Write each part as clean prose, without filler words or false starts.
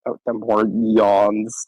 Oh, the more yawns.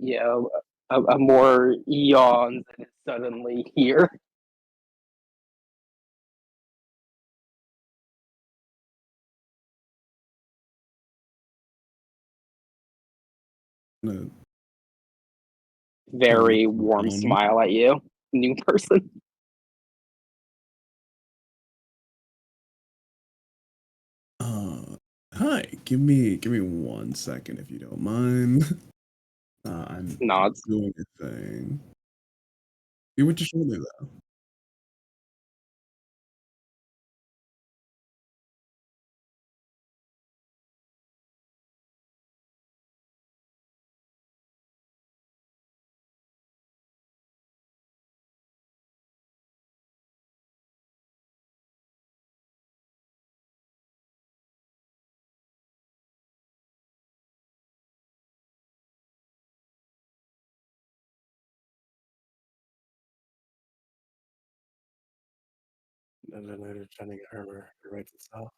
Yeah, a more yawns and it's suddenly here. Gonna turn Very this warm down. smile at you, new person. Uh, Hi. Give me 1 second if you don't mind. I'm Nods. doing a thing. You were just showing me that. And then later trying to get her to write this off.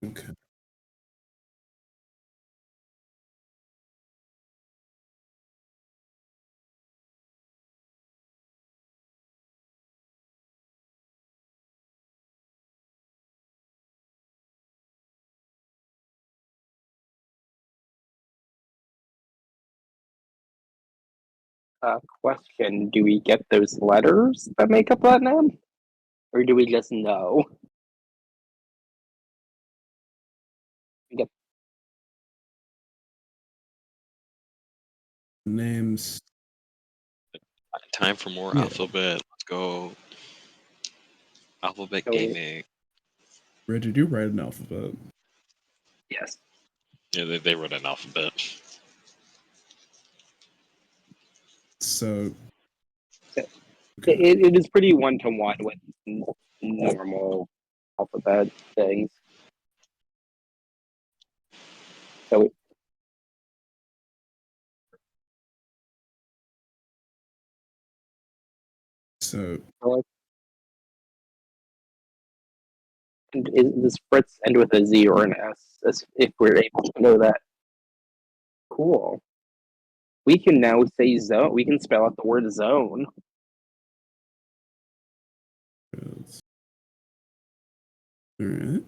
Okay. Question, do we get those letters that make up that name? Or do we just know? We get Names. Time for more Yeah. alphabet. Let's go. Alphabet so we, gaming. Red, did you write an alphabet? yes. Yeah, they wrote an alphabet. So It, okay. it is pretty one to one with normal alphabet things. So So like, does Fritz end with a Z or an S? As if we're able to know that. Cool. We can now say zone. We can spell out the word zone. all right.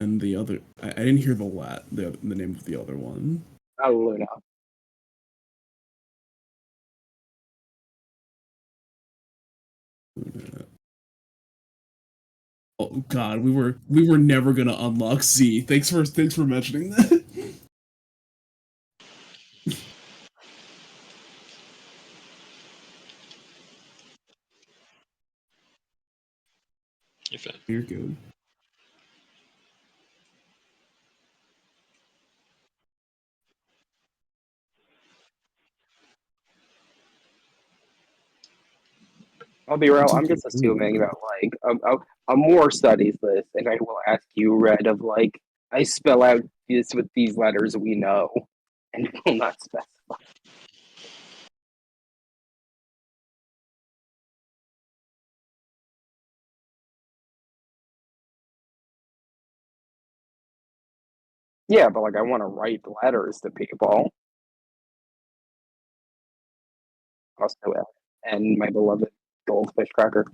And the other, I didn't hear the name of the other one. Oh, Luna. Oh God, we were never gonna unlock Z. Thanks for mentioning that. You're fine. You're good. I'll be real. It's I'm okay. just assuming that like a more studies this, and I will ask you, Red, of like I spell out this with these letters we know, and will not specify. Yeah, but like I want to write letters to people. Also, and my beloved goldfish cracker.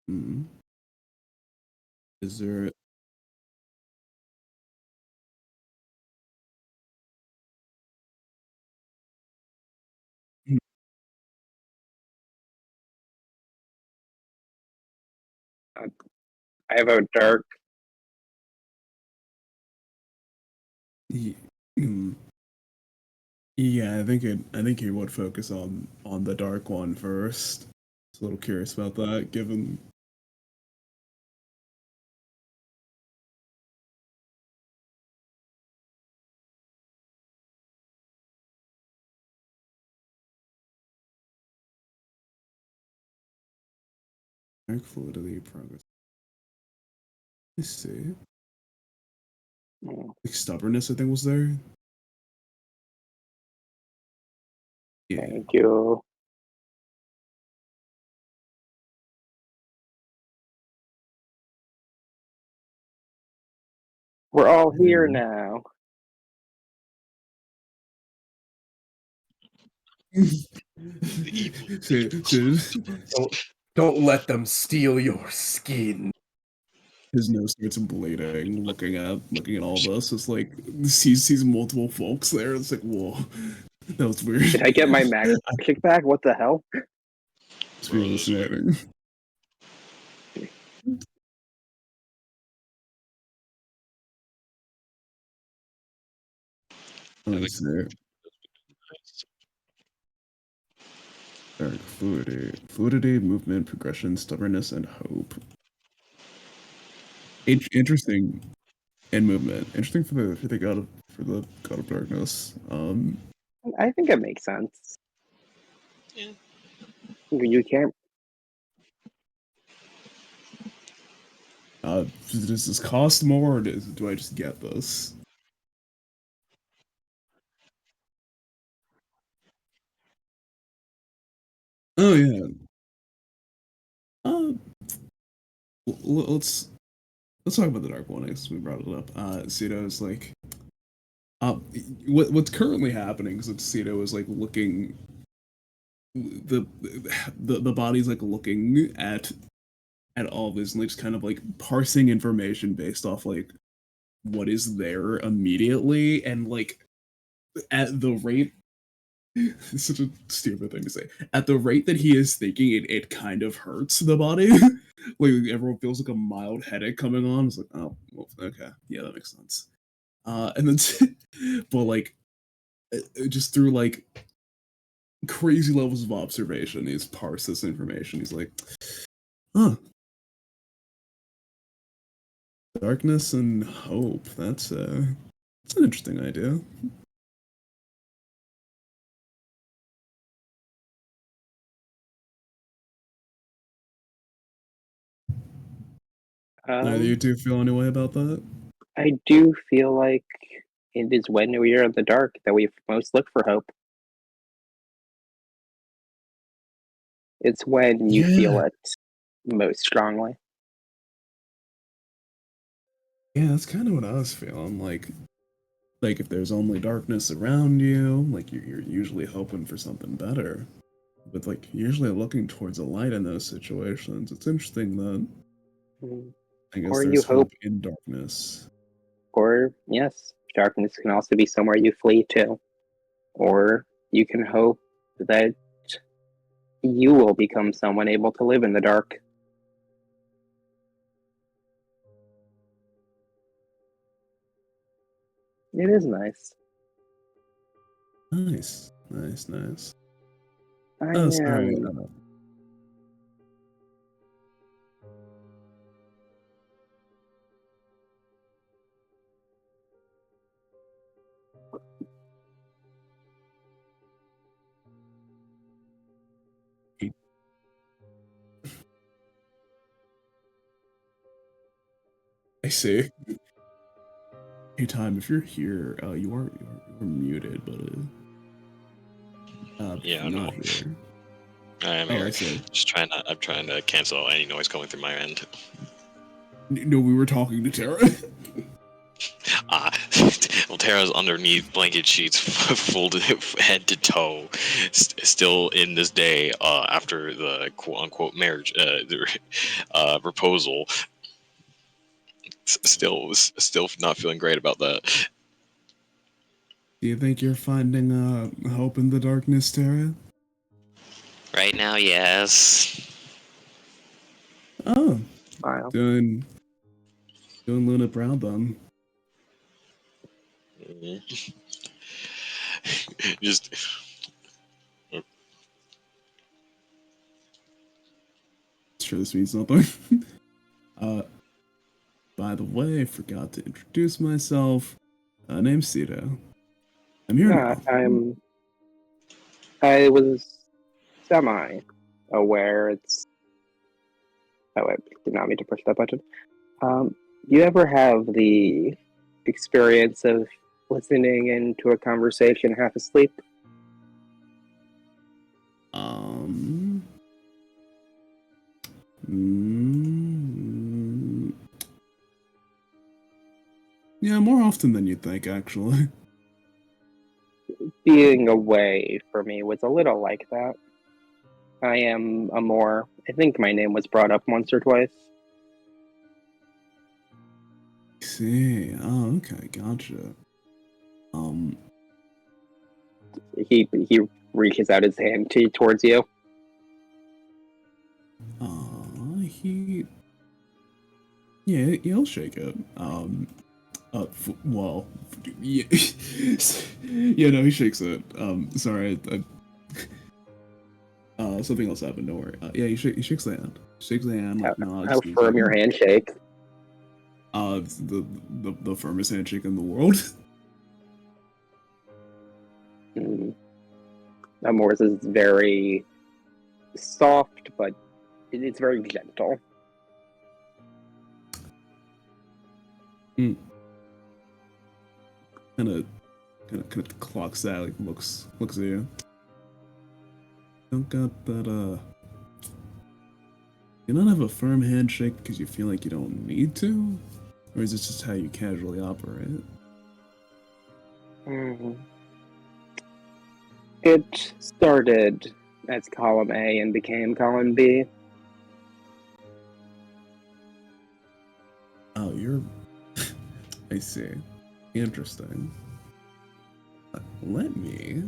Hmm. Is there? I have a dark. Ye- hmm. Yeah, I think he would focus on the dark one first. Just a little curious about that, given. Dark fluidity progress. Let's see. Mm, Like stubbornness, I think was there. Yeah. Thank you. We're all here Mhm. now. The evil. Don't let them steal your skin. His nose starts bleeding, looking at all this. It's like sees multiple folks there. It's like, whoa, that was weird. Did I get my magic back? What the hell? It's Bro, really this is weird. fascinating. I think Let's see. Dark fluidity, movement, progression, stubbornness, and hope. Interesting and movement. Interesting for the god of darkness. I think it makes sense. Yeah. You can't. Does this cost more, or do I just get this? Oh yeah. Uh, let's talk about the dark one. I guess we brought it up. Cedo is like, uh, what's currently happening is that Cedo is like looking the the body's like looking at all this and like just kind of like parsing information based off like what is there immediately and like at the rate it's such a stupid thing to say. At the rate that he is thinking, it kind of hurts the body. Like everyone feels like a mild headache coming on. It's like, oh, well, okay, yeah, that makes sense. And then, but like, just through like crazy levels of observation, he's parsed this information. He's like, huh, darkness and hope. That's an interesting idea. Neither you Um, two feel any way about that? I do feel like it is when we are in the dark that we most look for hope. It's when you feel Yeah, it most strongly. yeah, that's kind of what I was feeling. Like if there's only darkness around you, like you're usually hoping for something better. But like usually looking towards a light in those situations. It's interesting that Mm. I guess Or you there's hope, hope in darkness. or yes, darkness can also be somewhere you flee to. Or you can hope that you will become someone able to live in the dark. It is nice. Nice, nice, nice. I Oh, sorry. am. I see. Hey, Time, if you're here, you're muted, but Yeah, I not know. here. I'm Oh, here. I see. I'm trying to cancel any noise coming through my end. No, we were talking to Tara. Ah, well, Tara's underneath blanket sheets, folded head to toe, still in this day, after the quote unquote marriage, proposal. Still not feeling great about that. Do you think you're finding hope in the darkness, Tara? Right now, yes. Oh, Smile. doing Luna proud then. Mhm. Just Sure, this means nothing. uh, by the way, I forgot to introduce myself. Name's Cito. I'm here Yeah, now. I was semi aware. Oh, I did not mean to push that button. You ever have the experience of listening into a conversation half asleep? Um. mm, yeah, more often than you'd think, actually. Being away for me was a little like that. I think my name was brought up once or twice. See. Oh, okay, gotcha. Um. He reaches out his hand towards you. He. Yeah, he'll shake it. Well, yeah, yeah, no, he shakes it. Sorry, something else happened. Don't worry. Yeah, he shakes the hand. Shakes the hand, How, like nods. how And he's firm your like, handshake. it's the firmest handshake in the world. Mm. Amor's is very soft, but it's very gentle. Kind of clocks that. Like looks at you. Don't got that. You don't have a firm handshake because you feel like you don't need to, or is this just how you casually operate? Mm. It started as column A and became column B. Oh, you're. I see. Interesting. Let me.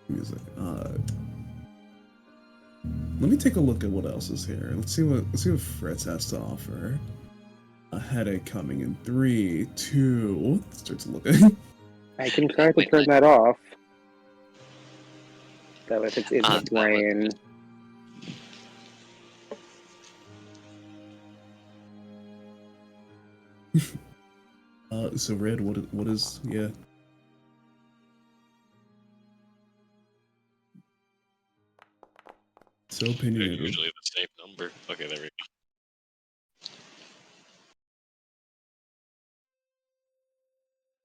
Music. Let me take a look at what else is here. Let's see what Fritz has to offer. A headache coming in 3, 2. Starts looking. I can try to Wait, turn like- that off. Though if it's in the that would- brain. So Red, what is yeah? So They're opinionated. usually the same number. Okay, there we go.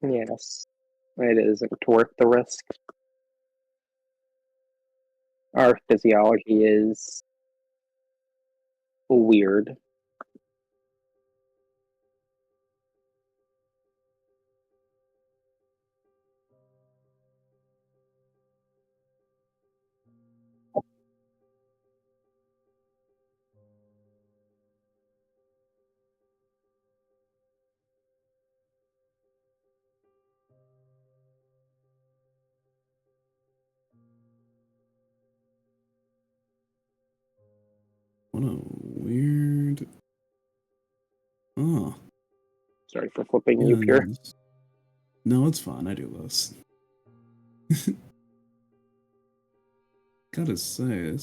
Yes, it isn't worth the risk. Our physiology is weird. What a weird. Oh, Sorry for flipping yeah, you here. no, it's fine. I do this. Gotta say,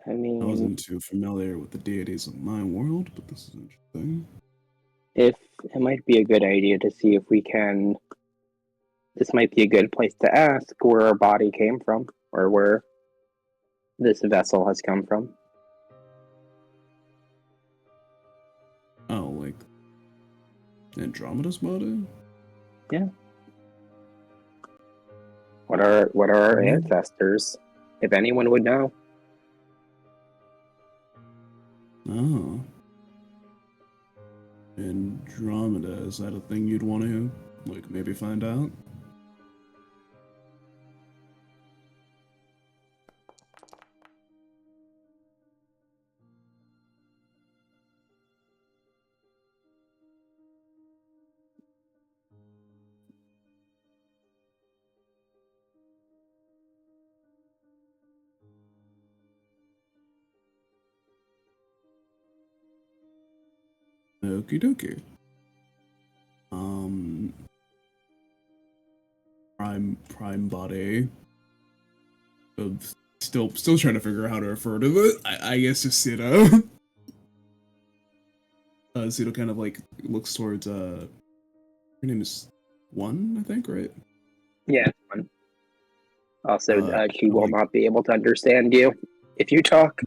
I I mean, wasn't too familiar with the deities of my world, but this is interesting. if it might be a good idea to see if we can. This might be a good place to ask where our body came from, or where this vessel has come from. Andromeda's body? What are our Mhm. ancestors? If anyone would know. Oh. Andromeda, is that a thing you'd want to, like, maybe find out? Okie dokie. Prime body. Still trying to figure out how to refer to it. I guess just Pseudo. Pseudo kind of like looks towards her name is One, I think, right? Yeah, it's fun. Also, she will like- not be able to understand you if you talk.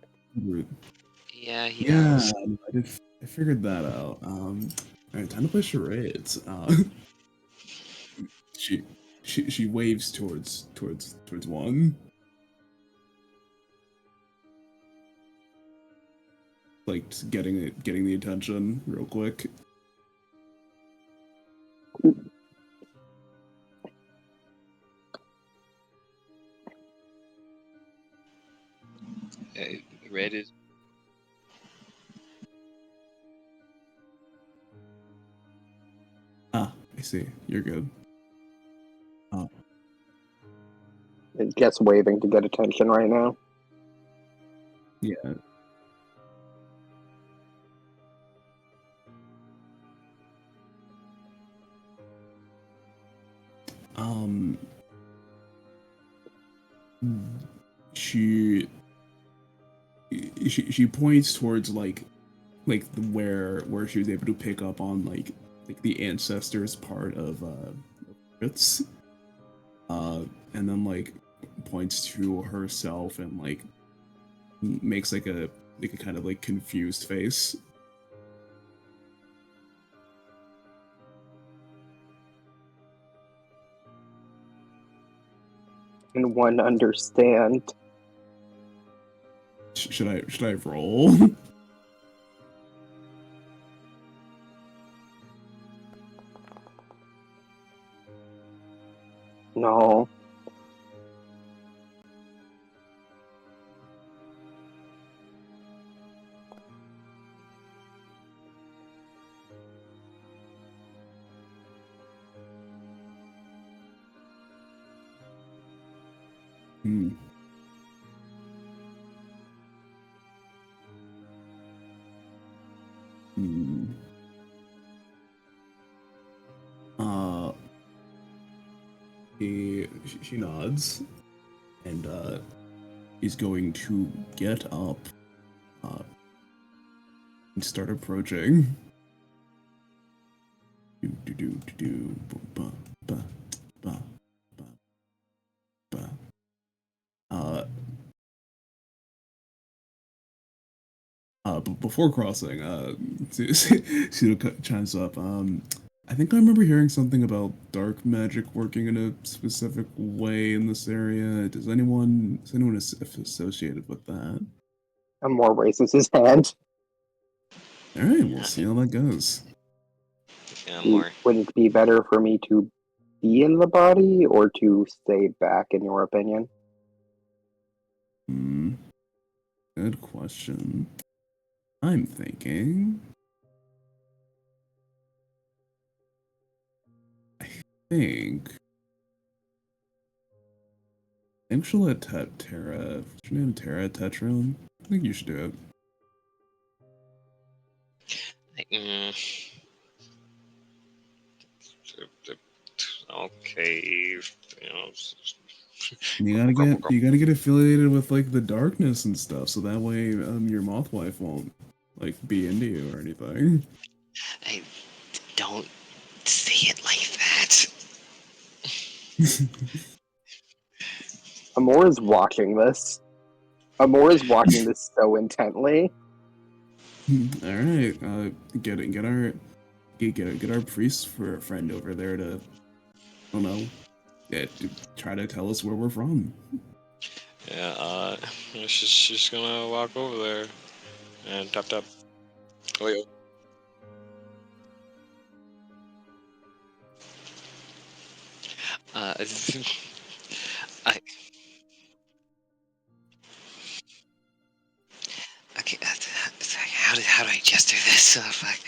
Yeah, he Yeah, does. I figured that out. Alright, time to play charades. She waves towards One. Like just getting the attention real quick. Red is. Ah, I see. You're good. Just waving to get attention right now. Yeah. She she points towards like where she was able to pick up on like the ancestors part of Fritz, and then like points to herself and like makes like a kind of like confused face. And One understand. Should I roll? No. Hmm. Hmm. She nods, and is going to get up, and start approaching. Do do do do do ba ba ba ba ba. But before crossing, Pseudo chimes up. I think I remember hearing something about dark magic working in a specific way in this area. Is anyone associated with that? Amor raises his hand. All right, we'll see how that goes. Yeah, more. Would it be better for me to be in the body or to stay back, in your opinion? Good question. I'm thinking. I think she'll let Terra. What's your name? Terra Tetron? I think you should do it. Okay. You know, You gotta get affiliated with like the darkness and stuff, so that way your moth wife won't like be into you or anything. I don't say it like that. Amor is watching this. Amor is watching this so intently. All right, get get our priest for a friend over there to, I don't know, to try to tell us where we're from. Yeah, she's gonna walk over there and tap tap. Oh, yeah. I okay. How do I just do this? Fuck.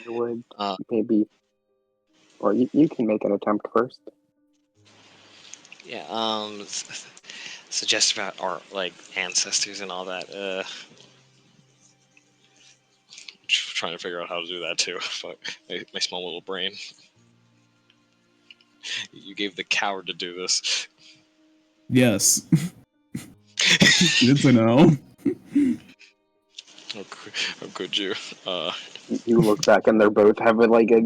I would Uh, maybe, or you can make an attempt first. yeah. Suggest about our like ancestors and all that. Trying to figure out how to do that too. Fuck. My small little brain. You gave the coward to do this. Yes. Good to know. How could you? Uh, You look back and they're both having like a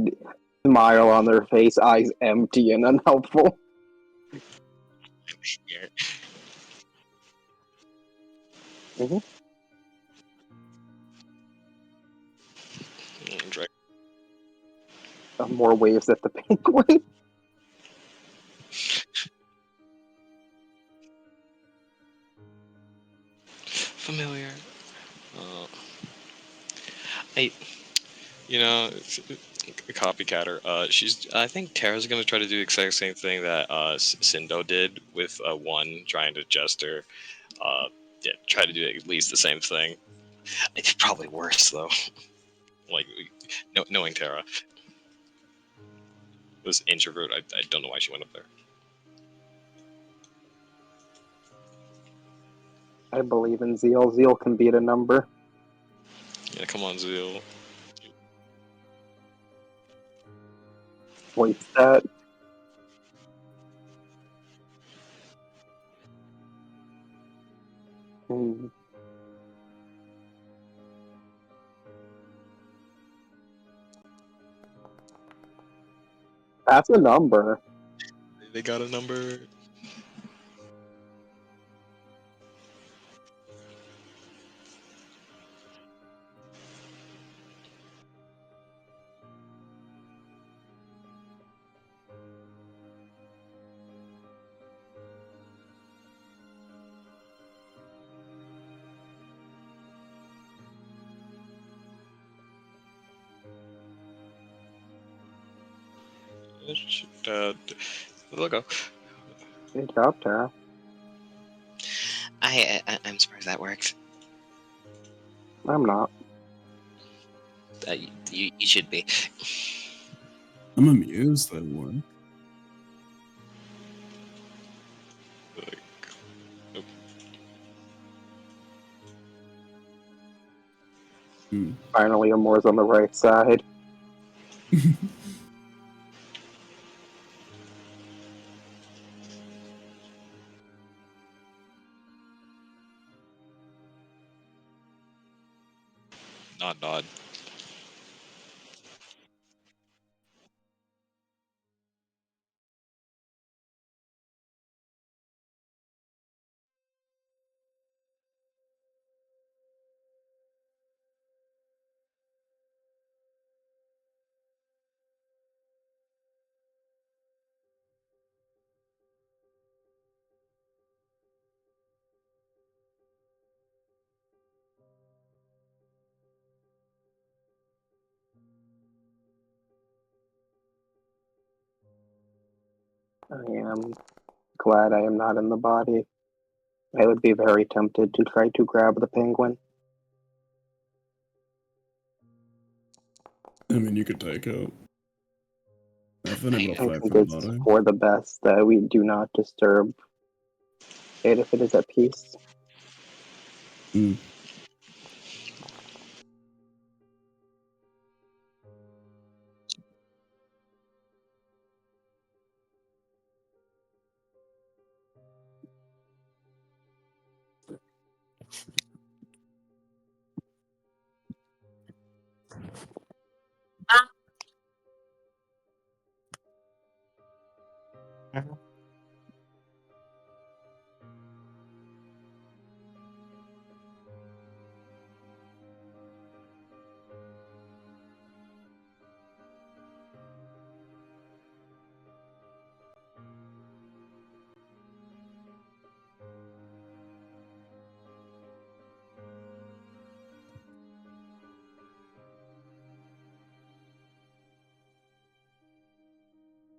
smile on their face, eyes empty and unhelpful. yeah. Mhm. Drag. More waves at the penguin. Familiar. Uh, I, you know, a copycatter. She's. I think Tara's gonna try to do the exact same thing that Sindo did with one trying to jester. Uh, yeah, try to do at least the same thing. It's probably worse though. Like, knowing Tara was introvert. I don't know why she went up there. I believe in Zeal. Zeal can beat a number. Yeah, come on, Zeal. Voice that. Hmm. That's a number. They got a number. Logo. Good job, Tara. I'm surprised that works. I'm not. You should be. I'm amused that it worked. Like, nope. Finally, Amore's on the right side. Nod, nod. I am glad I am not in the body. I would be very tempted to try to grab the penguin. I mean, you could take out. I've been able to I fight think for the it's body. for the best that we do not disturb it if it is at peace. Mm.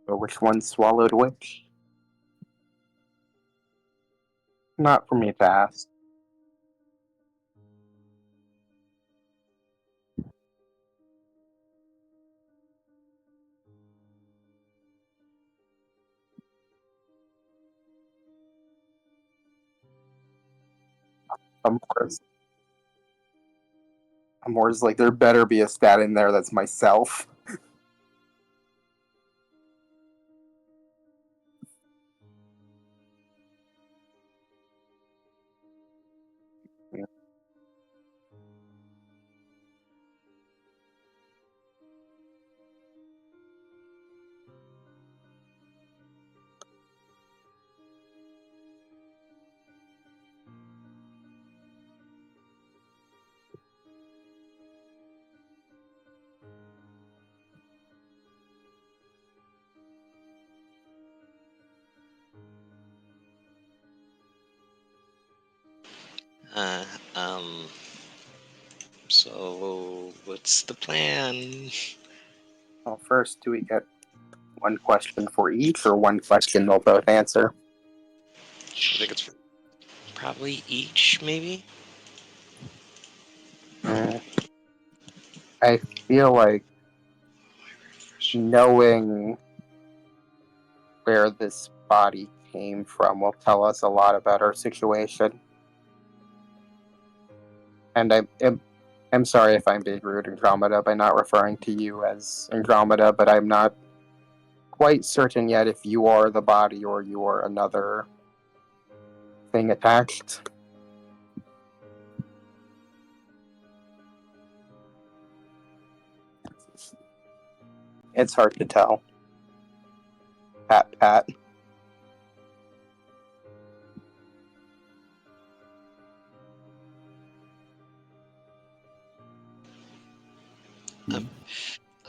Or which one swallowed which? Not for me to ask. I'm more like, there better be a stat in there that's myself. Uh, um. So, what's the plan? Well, first, do we get one question for each, or one question they'll both answer? I think it's probably each, maybe. Mm, I feel like knowing where this body came from will tell us a lot about our situation. And I'm sorry if I'm being rude, Andromeda, by not referring to you as Andromeda, but I'm not quite certain yet if you are the body or you are another thing attached. It's hard to tell. Pat, pat.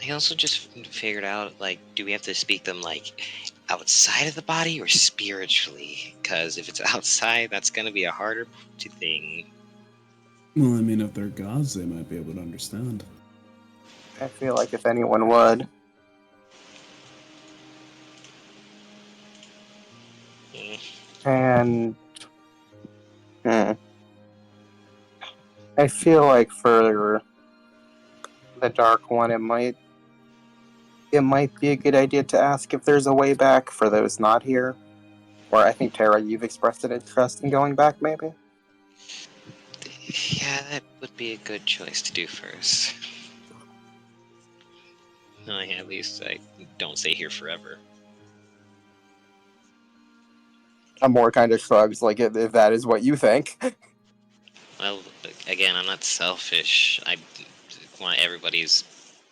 I also just figured out, like, do we have to speak them, like, outside of the body or spiritually? Because if it's outside, that's going to be a harder thing. Well, I mean, if they're gods, they might be able to understand. I feel like if anyone would. Mm. And I feel like for the Dark One, it might be a good idea to ask if there's a way back for those not here. Or I think, Tara, you've expressed an interest in going back, maybe? Yeah, that would be a good choice to do first. At least I don't stay here forever. Amor kind of shrugs, like, if that is what you think. Well, again, I'm not selfish. I want everybody's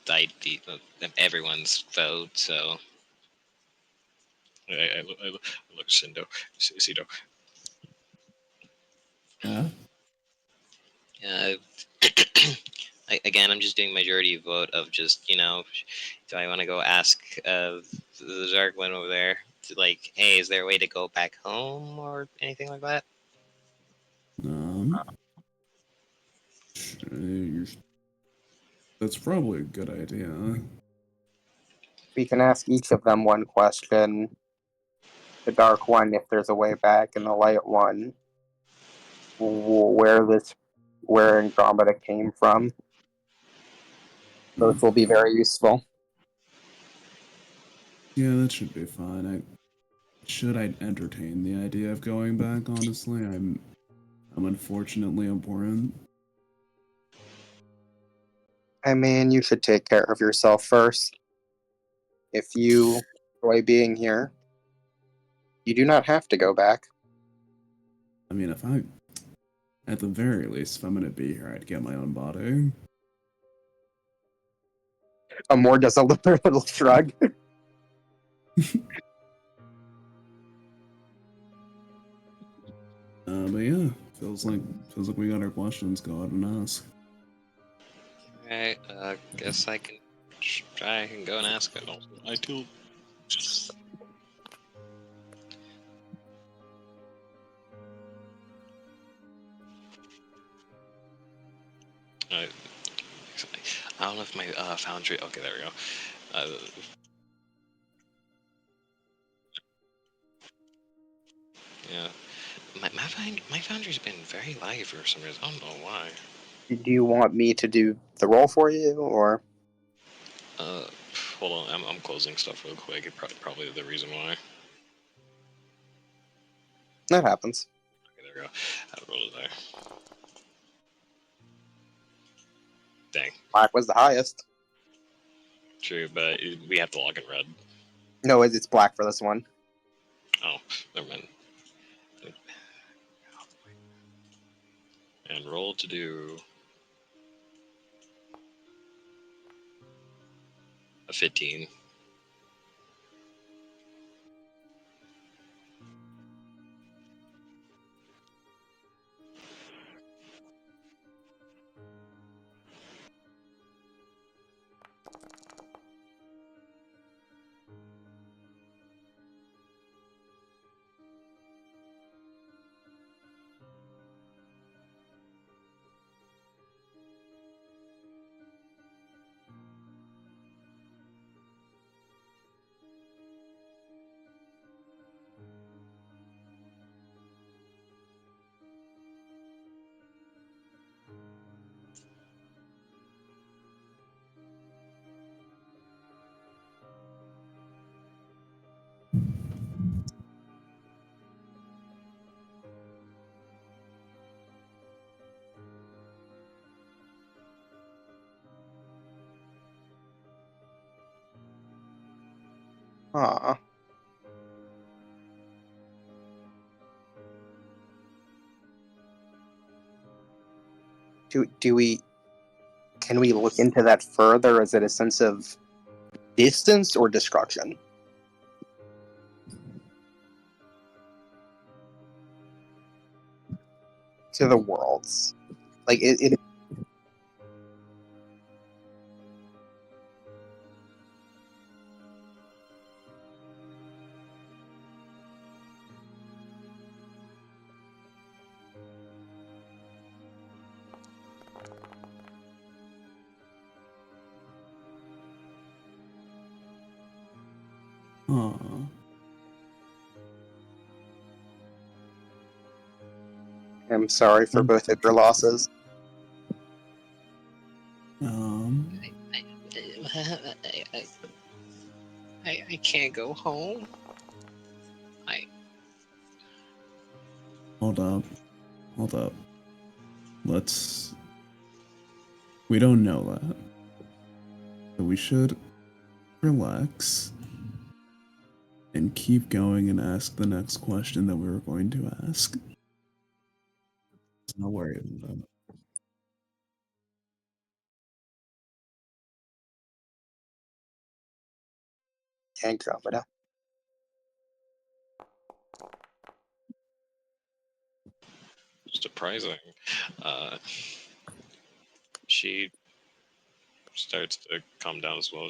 idea, everyone's vote. So I look at Sido. Yeah? Uh, again, I'm just doing majority vote of just, do I want to go ask the Dark One over there, like, hey, is there a way to go back home or anything like that? Um, you're, that's probably a good idea. We can ask each of them one question. The Dark One, if there's a way back, and the Light One, where Andromeda came from. Both will be very useful. Yeah, that should be fine. I entertain the idea of going back, honestly. I'm unfortunately important. I mean, you should take care of yourself first. If you enjoy being here, you do not have to go back. I mean, at the very least, if I'm gonna be here, I'd get my own body. Amor does a little shrug. But yeah, feels like we got our questions. Go ahead and ask. Alright, guess I can try and go and ask it. I do. I don't know if my Foundry. Okay, there we go. Yeah. My foundry's been very laggy for some reason. I don't know why. Do you want me to do the roll for you, or Uh, hold on. I'm closing stuff real quick. It probably the reason why. that happens? Okay, there we go. How to roll it there. Dang. Black was the highest. True, but we have to log in red. No, it's black for this one. Oh, never mind. And roll to do a 15. Aw. Do we? Can we look into that further? Is it a sense of distance or destruction? To the worlds, like it. Aw. I'm sorry for both of your losses. Um, I can't go home. hold up. Hold up. Let's. We don't know that. So we should relax and keep going and ask the next question that we were going to ask. No worry about it. Andromeda. Surprising. Uh, she starts to calm down as well.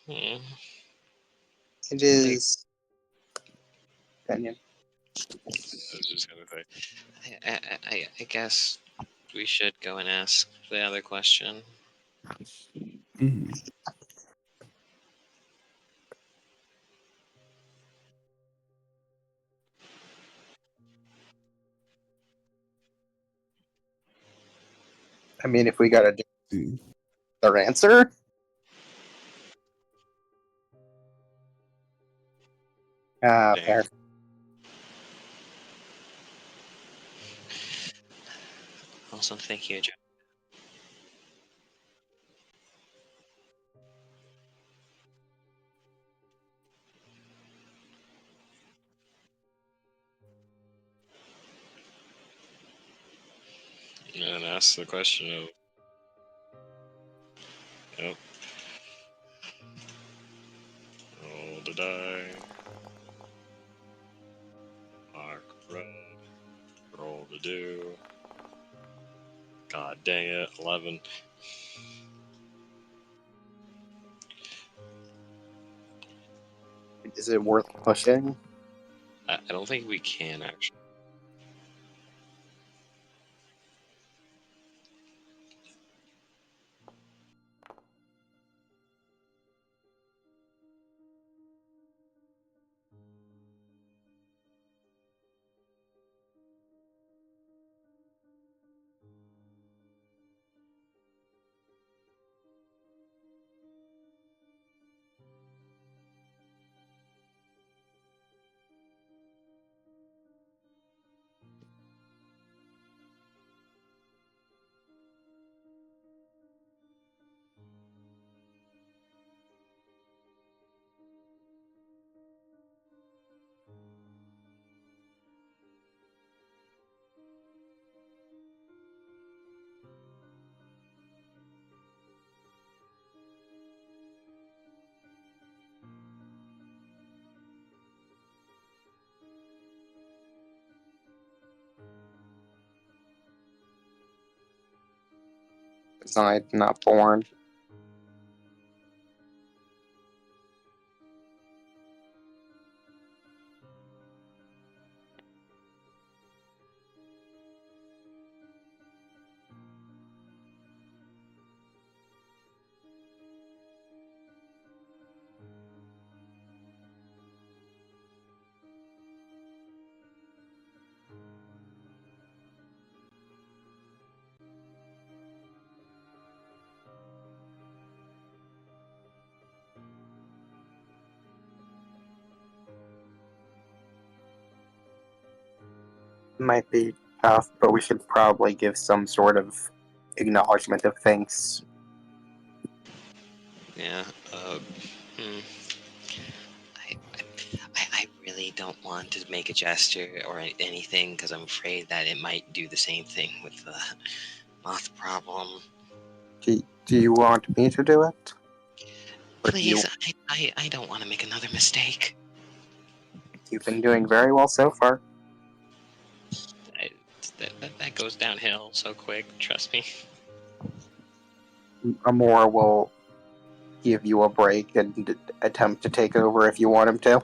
Hmm. It is. Opinion. I was just gonna say. I guess we should go and ask the other question. Mhm. I mean, if we gotta do See. their answer, Dang. fair. Also, thank you, Joe. And ask the question of. Yep. Roll to die. Mark red. Roll to do. God dang it. 11. Is it worth pushing? I don't think we can actually. Side, not born. Might be tough, but we should probably give some sort of acknowledgement of thanks. Yeah. Hmm. I really don't want to make a gesture or anything because I'm afraid that it might do the same thing with the moth problem. Do you want me to do it? Or do you, Please, I don't want to make another mistake. you've been doing very well so far. I, that goes downhill so quick, trust me. Amor will give you a break and attempt to take over if you want him to.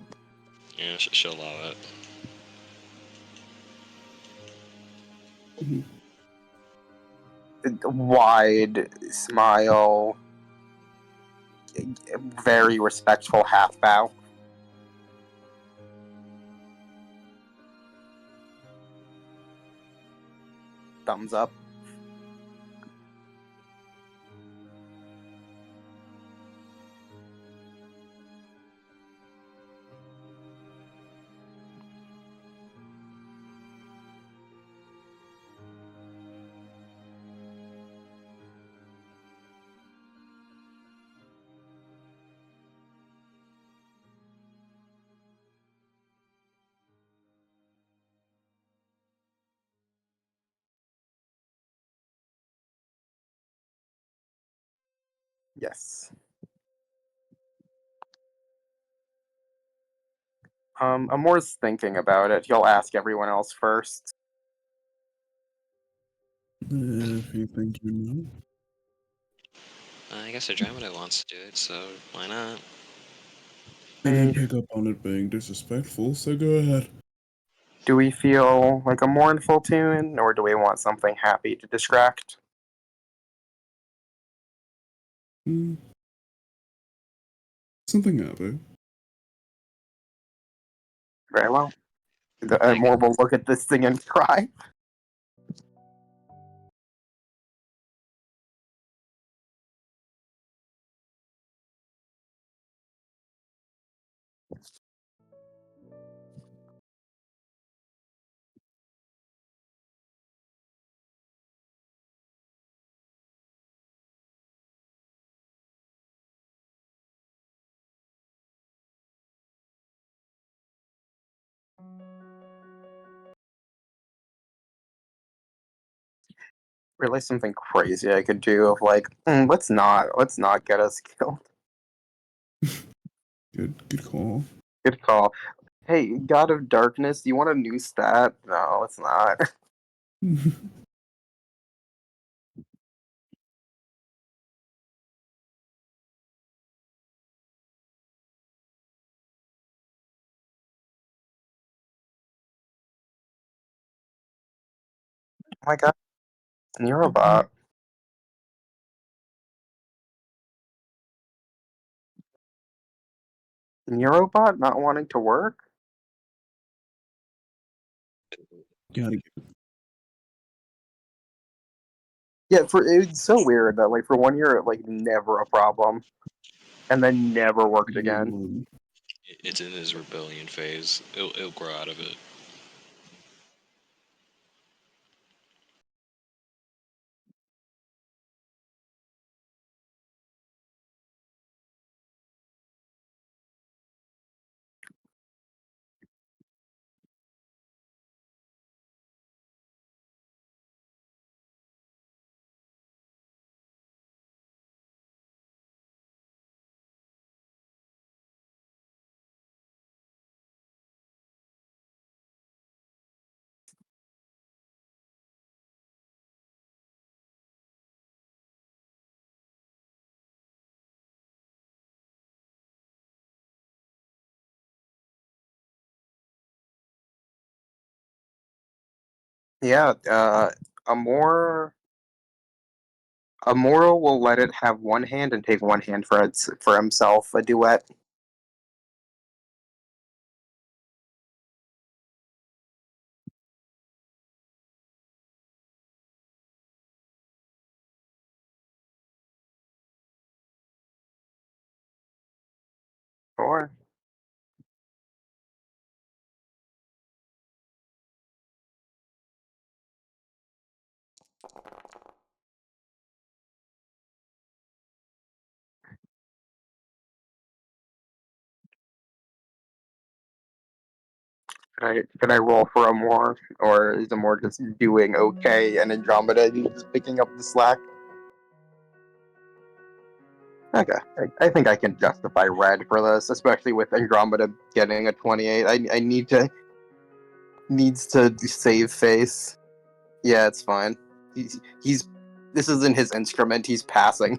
Yeah, she'll allow it. Wide smile, very respectful half bow. Thumbs up. Yes. Amor's thinking about it. He'll ask everyone else first. If you think you know. I guess Andromeda wants to do it, so why not? I did pick up on it being disrespectful, so go ahead. Do we feel like a mournful tune, or do we want something happy to distract? Mm, something happy. Very well. I Amor will look at this thing and cry. Really, something crazy I could do of like, let's not get us killed. Good call. Good call. Hey, God of Darkness, do you want a new stat? No, it's not. Oh my God, Neurobot. Neurobot not wanting to work? Gotta get Yeah, it's so weird that like for 1 year it like never a problem, and then never worked again. It's in his rebellion phase. It'll grow out of it. Yeah, Amora will let it have one hand and take one hand for himself. A duet. Sure. Could I roll for Amor, or is Amor just doing okay and Andromeda is just picking up the slack? Okay, I think I can justify red for this, especially with Andromeda getting a 28. I needs to save face. Yeah, it's fine. He's this isn't his instrument. He's passing.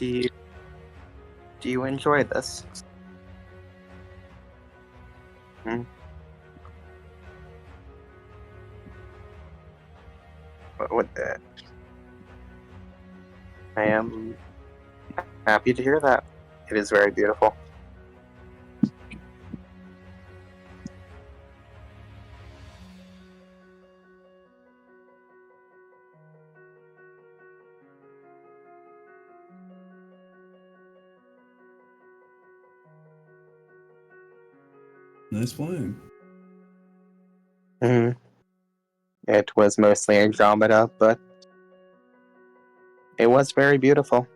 Do you do you enjoy this? Hmm? What I am happy to hear that. It is very beautiful. Nice playing. Hmm. It was mostly Andromeda, but it was very beautiful.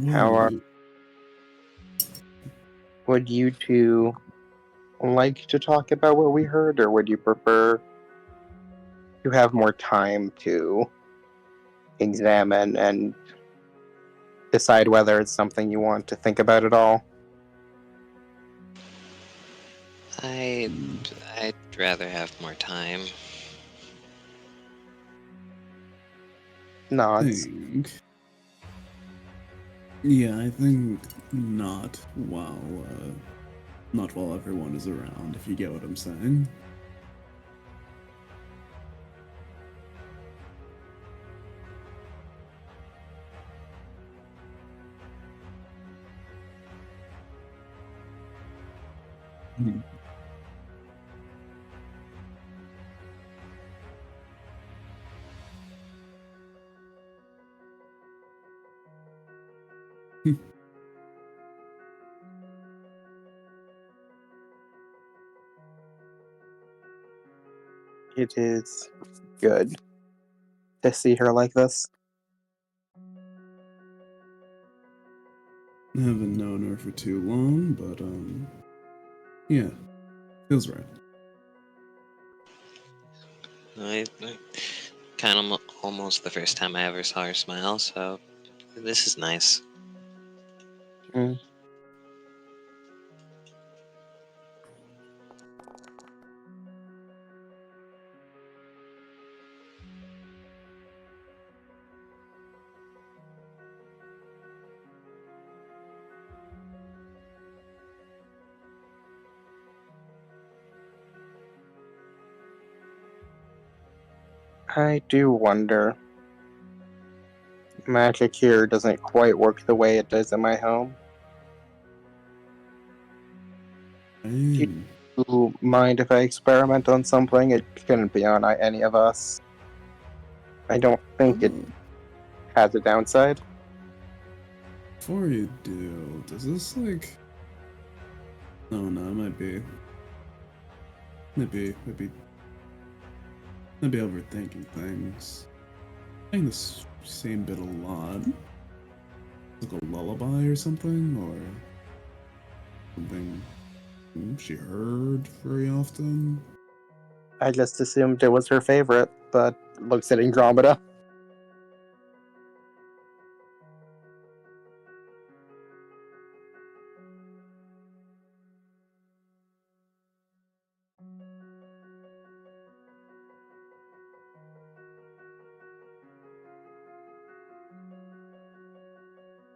How Whoa. would you two like to talk about what we heard, or would you prefer to have more time to examine and decide whether it's something you want to think about at all? I'd I'd rather have more time. Nods. Think. Yeah, I think not not while everyone is around, if you get what I'm saying. Hmm. It is good to see her like this. I haven't known her for too long, but yeah, feels right. I kind of almost the first time I ever saw her smile, so this is nice. Mm. I do wonder. Magic here doesn't quite work the way it does in my home. Do Dang. you mind if I experiment on something? It shouldn't be on any of us. I don't think it has a downside. Before you do, does this like? Oh no, it might be overthinking things. Playing this same bit a lot. Like a lullaby or something, or something she heard very often. I just assumed it was her favorite, but looks at Andromeda.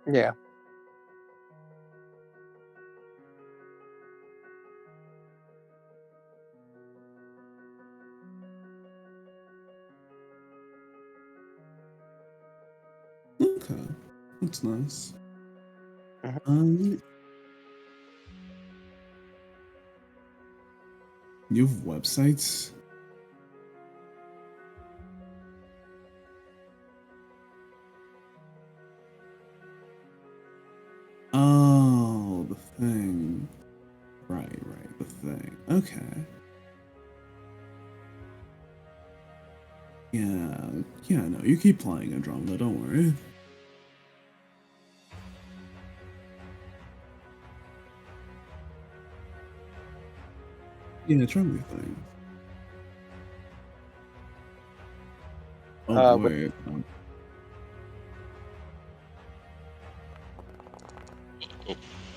Yeah. Okay, that's nice. Mhm. You have websites? Oh, the thing. Right, the thing. Okay. Yeah, no, you keep playing Andromeda, don't worry. Yeah, try my thing. Oh But boy.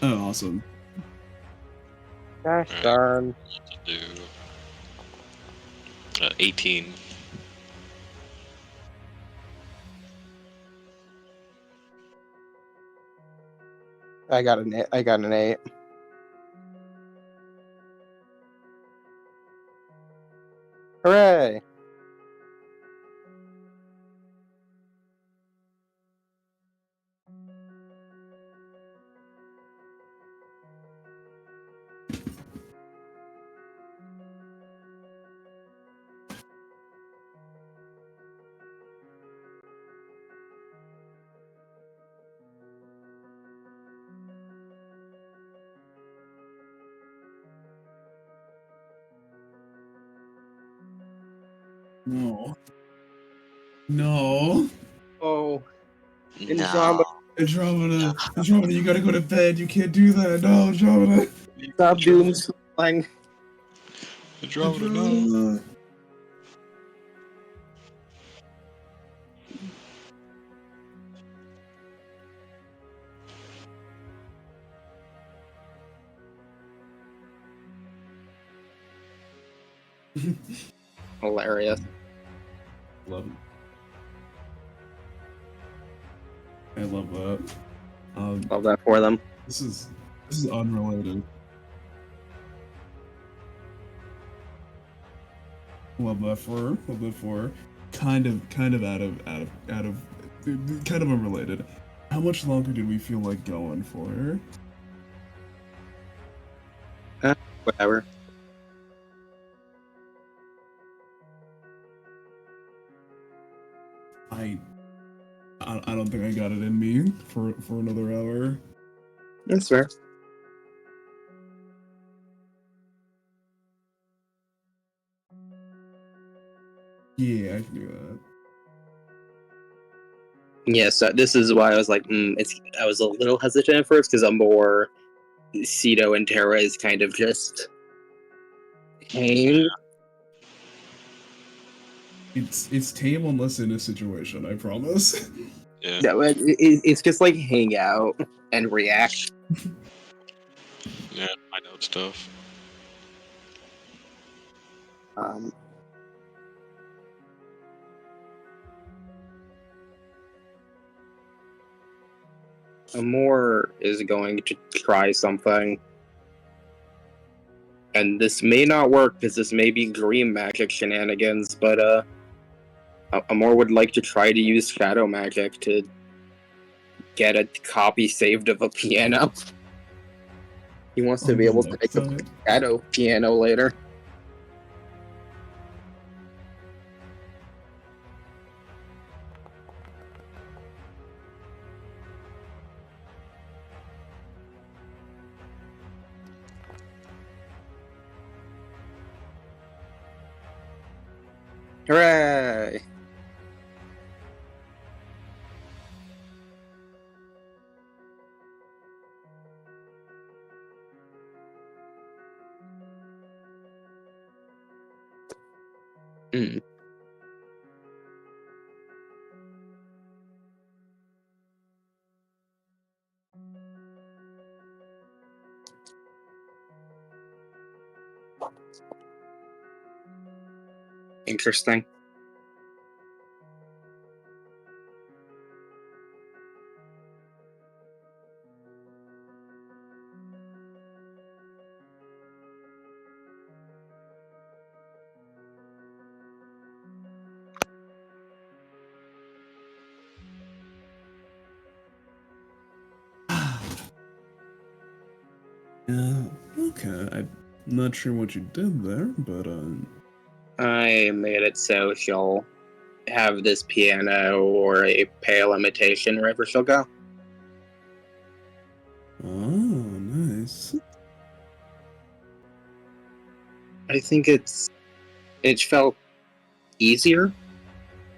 Oh, awesome. gosh Alright. darn. Do 18. I got an 8. Hooray! No. No. Oh, No. Andromeda, you gotta go to bed. You can't do that. No, Andromeda. stop doom scrolling. Andromeda, no. Andromeda. Hilarious. Love it. I love that. Love that for them. This is unrelated. Love that for her. Kind of out of kind of unrelated. How much longer did we feel like going for her? Whatever. I don't think I got it in me for another hour. That's fair. Yeah, I can do that. Yes, this is why I was like, I was a little hesitant at first because I'm more Cedo and Terra is kind of just hang. It's tame unless in a situation, I promise. Yeah. No, it's just like hang out and react. Yeah, I know stuff. Um, Amor is going to try something. And this may not work because this may be green magic shenanigans, but Amor would like to try to use shadow magic to get a copy saved of a piano. He wants to be able to make a shadow piano later. Hooray! Hmm. Interesting. Yeah, okay. I'm not sure what you did there, but I made it so she'll have this piano or a pale imitation wherever she'll go. oh, nice. I think it felt easier.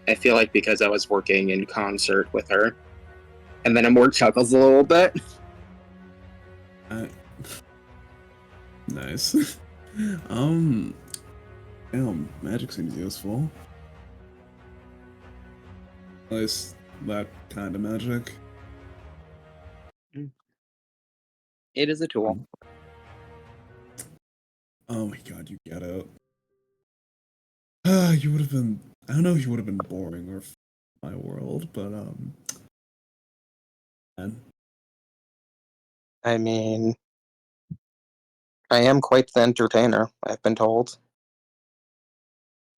I feel like because I was working in concert with her. And then Amor chuckles a little bit. Nice. Damn, magic seems useful. At least that kind of magic. It is a tool. Oh my god, you get it. You would have been. I don't know if you would have been boring or my world, but man. I mean, I am quite the entertainer, I've been told.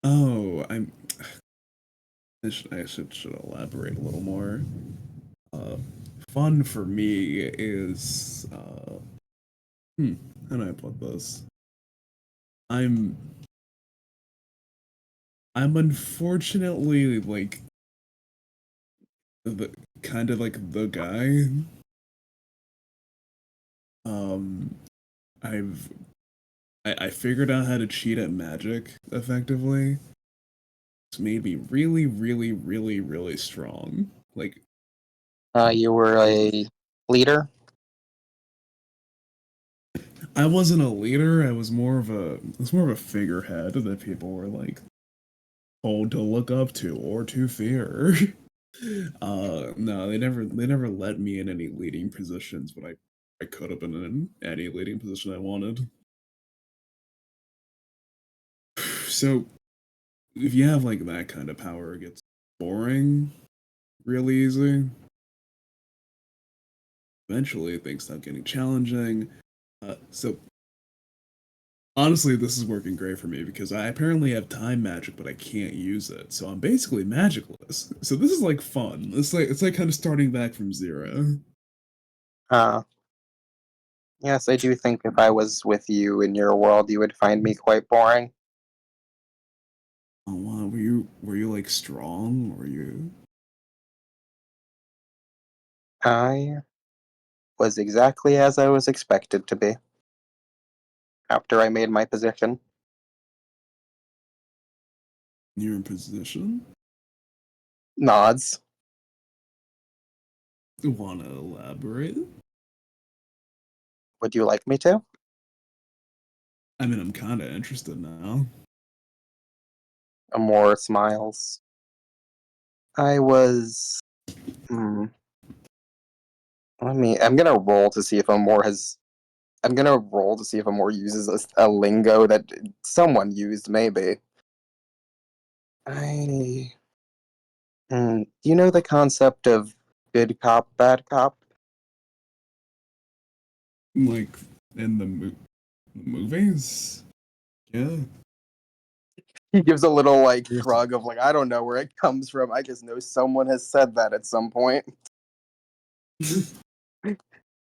Oh, I should elaborate a little more. Uh, Fun for me is how do I put this? I'm I'm unfortunately like the kind of like the guy. Um, I've I figured out how to cheat at magic effectively. It's made me really, really, really, really strong. Like You were a leader? I wasn't a leader. I was more of a figurehead that people were like told to look up to or to fear. No, they never let me in any leading positions, but I could have been in any leading position I wanted. So if you have like that kind of power, it gets boring really easy. Eventually, things start getting challenging. So honestly, this is working great for me because I apparently have time magic, but I can't use it. So I'm basically magicless. So this is like fun. It's like kind of starting back from zero. Uh, yes, I do think if I was with you in your world, you would find me quite boring. Oh wow, were you like strong? Were you? I was exactly as I was expected to be after I made my position. You're in position? Nods. Wanna elaborate? Would you like me to? I mean, I'm kind of interested now. Amor smiles. I was. Hmm, I'm gonna roll to see if Amor has. I'm gonna roll to see if Amor uses a lingo that someone used, maybe. I. Do you know the concept of good cop, bad cop? Like in the movies? Yeah. He gives a little like Yes. shrug of like, I don't know where it comes from. I just know someone has said that at some point.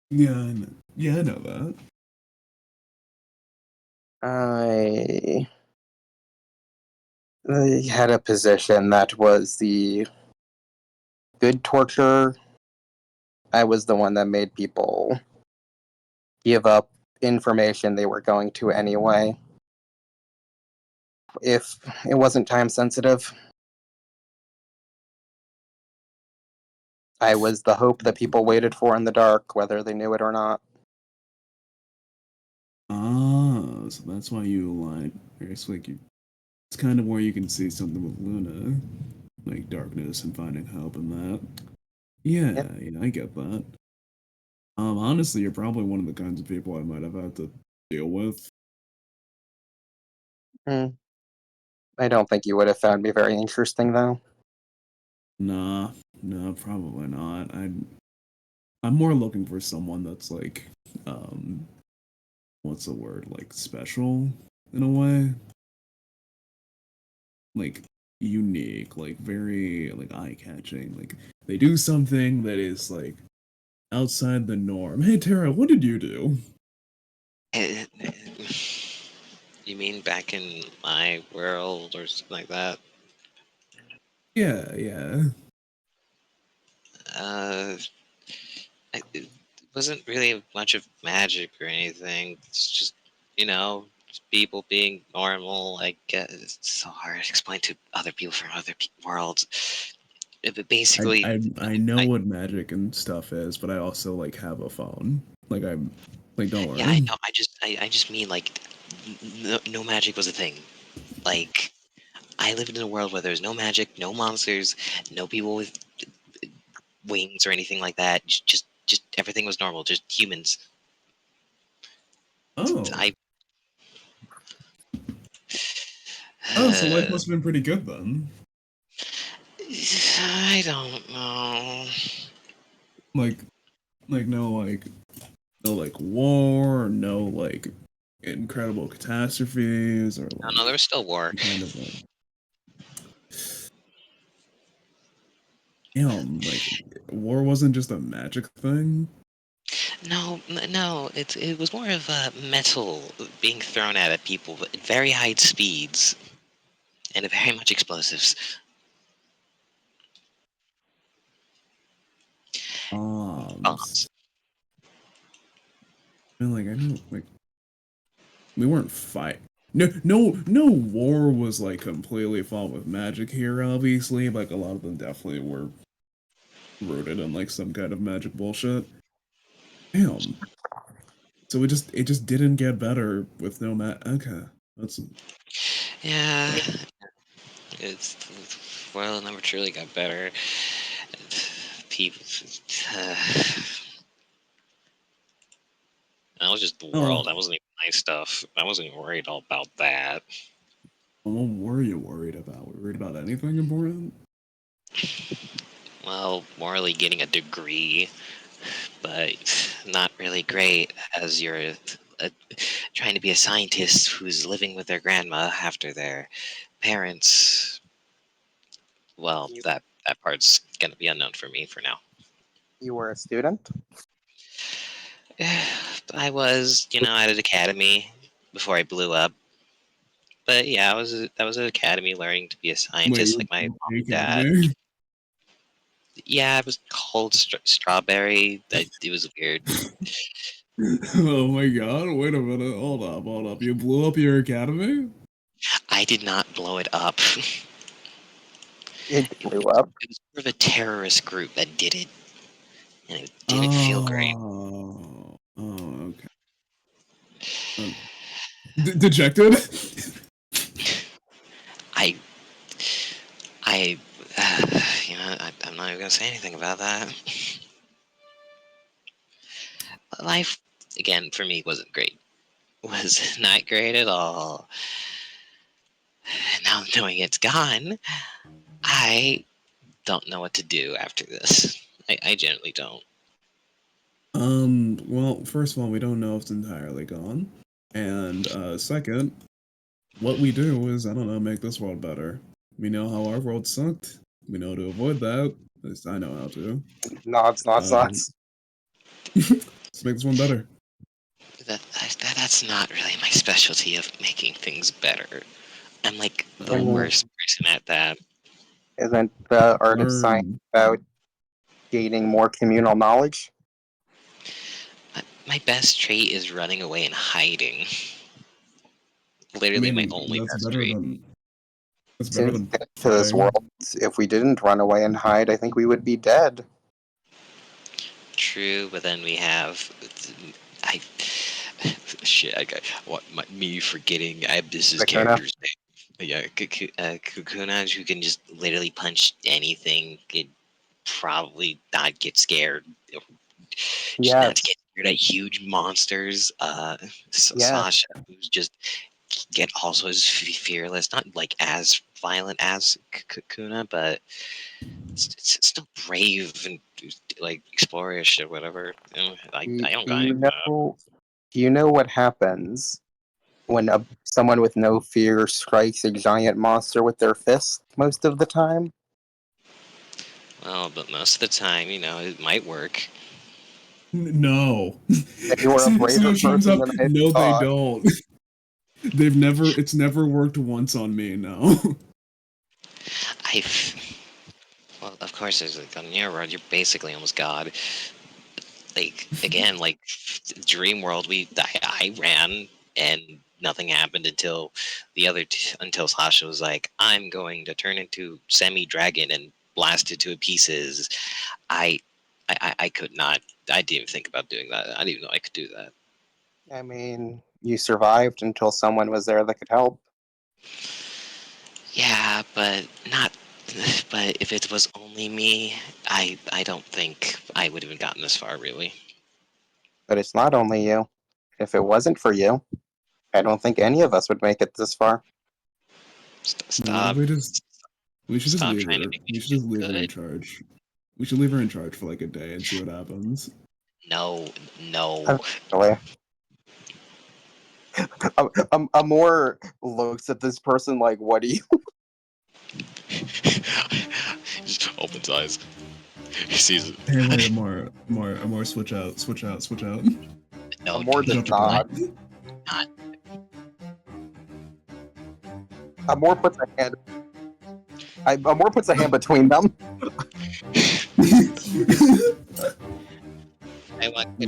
Yeah, I know. Yeah, I know that. I had a position that was the good torturer. I was the one that made people give up information they were going to anyway. if it wasn't time sensitive. I was the hope that people waited for in the dark, whether they knew it or not. Ah, so that's why you lied. It's like it's kind of where you can see something with Luna, like darkness and finding hope in that. Yeah, Yep. yeah, I get that. Honestly, you're probably one of the kinds of people I might have had to deal with. Hmm. I don't think you would have found me very interesting, though. Nah, no, probably not. I'm more looking for someone that's like, what's the word? Like special in a way, like unique, like very like eye catching. Like they do something that is like outside the norm. Hey Tara, what did you do? Eh, eh, You mean back in my world or something like that? Yeah, yeah. Uh, it wasn't really much of magic or anything. It's just, just people being normal. I guess it's so hard to explain to other people from other worlds. But I, basically, I I know I what magic and stuff is, but I also like have a phone. Like I'm like don't yeah, I worry. know. I just mean like no magic was a thing. Like I lived in a world where there's no magic, no monsters, no people with wings or anything like that. Just everything was normal. Just humans. Oh. I Oh, so life must have been pretty good then. I don't know. Like no no like war, no like incredible catastrophes or No, there like was still war. kind of like damn, like war wasn't just a magic thing. No, it was more of metal being thrown at people at very high speeds and very much explosives. Bombs. Bombs. And like I know like we weren't fight. No war was like completely fought with magic here, obviously. Like a lot of them definitely were rooted in like some kind of magic bullshit. Damn. So it just didn't get better with no okay. That's Yeah, it's well, it never truly got better. People, uh, that was just the oh, world. That wasn't even nice stuff. I wasn't even worried all about that. what were you worried about? Were you worried about anything important? Well, morally getting a degree, but not really great as you're trying to be a scientist who's living with their grandma after their parents. Well, You, that part's gonna be unknown for me for now. you were a student? I was, at an academy before I blew up. But yeah, I was at an academy learning to be a Wait, scientist, like my mom you and dad. academy? Yeah, it was called Strawberry. It was weird. Oh my god, wait a minute, hold up. You blew up your academy? I did not blow it up. It It, blew it was up. it was sort of a terrorist group that did it, and it didn't feel great. Oh, okay. Uh, dejected? I, I, I'm not even gonna say anything about that. Life, again, for me wasn't great. Was not great at all. Now knowing it's gone, I don't know what to do after this. I generally don't. Well, first of all, we don't know if it's entirely gone. And second, what we do is, I don't know, make this world better. We know how our world sucked. We know to avoid that. At least I know how to. Nods, nods, Um, nods. let's make this one better. That's not really my specialty of making things better. I'm like the Mm, worst person at that. Isn't the art of science Learn. about gaining more communal knowledge? My best trait is running away and hiding. literally my mean, only that's best better trait. than that's better Since than to this playing. world, if we didn't run away and hide, I think we would be dead. True, but then we have I shit. Me forgetting. This is Kakuna? characters. Yeah, Kukunaj who can just literally punch anything. Could probably not get scared. Just not to Yes. get scared at huge monsters. Yes. Sasha, who's just get also is fearless. Not like as violent as Kuna, but it's still brave and like explorish or whatever. I don't got Do you any. know? Do you know what happens when someone with no fear strikes a giant monster with their fist most of the time? Well, but most of the time, it might work. No. You are a braver Pseudo teams person up. than I No, they thought. don't. It's never worked once on me, no. I. Well, of course, there's like on your world, you're basically almost God. Like again, like Dream World, I ran and nothing happened until until Sasha was like, "I'm going to turn into semi-dragon and blast it to pieces." I, I could not. I didn't even think about doing that. I didn't even know I could do that. I mean, you survived until someone was there that could help. Yeah, but not. But if it was only me, I don't think I would have gotten this far, really. But it's not only you. If it wasn't for you, I don't think any of us would make it this far. Stop. We should just Stop leave trying to her. make me We should feel just leave her in good. charge. We should leave her in charge for like a day and see what happens. No, no. Anyway, Amor looks at this person like, "What do you?" Just opens eyes. He sees it. Hey, wait, Amor, switch out. No, Amor Switch does out your not. plan. Amor puts a hand. Amor puts a hand between them. I want